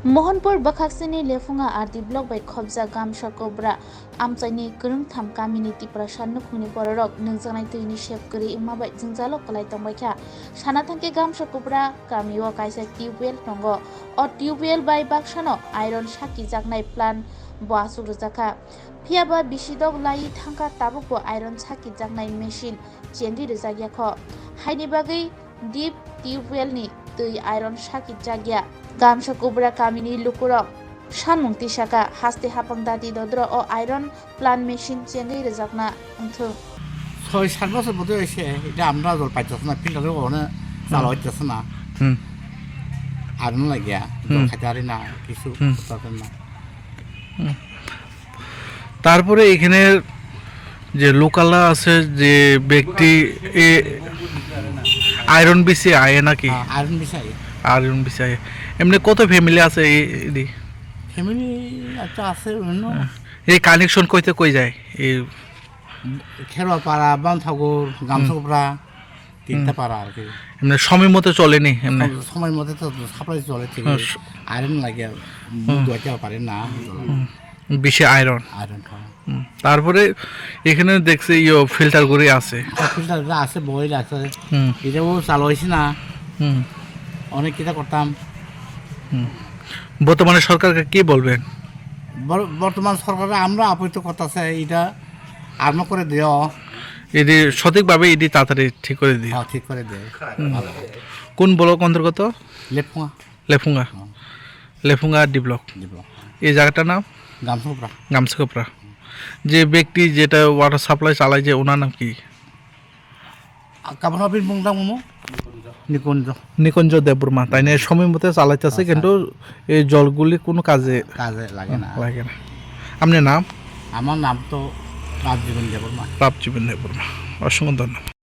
Mohanpur Bakhaksini Lefunga Ardi Block by Khobja Gamsha Cobra Amchaini Kurungtham Community Prashan Nukhuni Borok Nungjanai Tuini Shepkuri Imabai Jingjalo Kalai Tongbaikha Sanathanke Gamsha Cobra Kamio Kaisa Tubewell Tongo or Tubewell by Bakshano Iron Shaki Jagnai Plan Boasu Ruzaka Piaba Bishidog Lai Thanka Tabuko Iron Shaki Jagnai Machine Chendi Ruzagyakho Haini Bagai Deep Tubewell Ni Tui Iron Shaki Jagya Gamsha Cobra Kamini Lukurok Shanmung Tishaka Haste Hapang Dati Dodro or Iron Plant Machine Chendi Rizakna until So I was able to say, I'm not a part of my pillar owner, Salo Jasana. I don't like ya, Katarina, Kisu, তারপরে এখানে যে লোকালরা আছে যে ব্যক্তি iron BC আয় নাকি Iron Bisai. Iron BC আয় এমনি কত ফ্যামিলি আছে এই Family at Tasser, no? এই কানেকশন কইতে কই যায় এই Kerapara, Bantago, Gamsopra, Tintapara. এমনি সময় মতো চলেনি এমনি Someone wanted to supply solid. I don't like a Parina. বিশে আয়রন I don't know. তারপরে এখানে দেখছি ফিল্টার করে আছে Filter glass, boil as এটা ও চালু হয়েছে না অনেক কিটা করতাম বর্তমানে সরকারকে কি বলবেন বর্তমান সরকার আমরা আপাতত কথা আছে এটা আরম্ভ করে দিও এটি সঠিকভাবে এটি তাড়াতাড়ি ঠিক করে দিই ঠিক করে দেয় কোন ব্লক অন্তর্গত লেপুয়া লেফুঙ্গা লেফুঙ্গা ডি ব্লক এই জায়গাটার নাম গামছাপড়া গামছাপড়া যে ব্যক্তি যেটা ওয়াটার সাপ্লাই চালায় যে ওনার নাম কি কাপড় মুংটা মমো নিকুঞ্জ নিকুঞ্জ দেববর্মা তাই না সময় মতো চালাইতেছে কিন্তু এই জলগুলি কোনো কাজে লাগে না আপনার নাম আমার নাম তো প্রাপজীবন দেববর্মা প্রাপজীবন দেববর্মা অসংখ্য ধন্যবাদ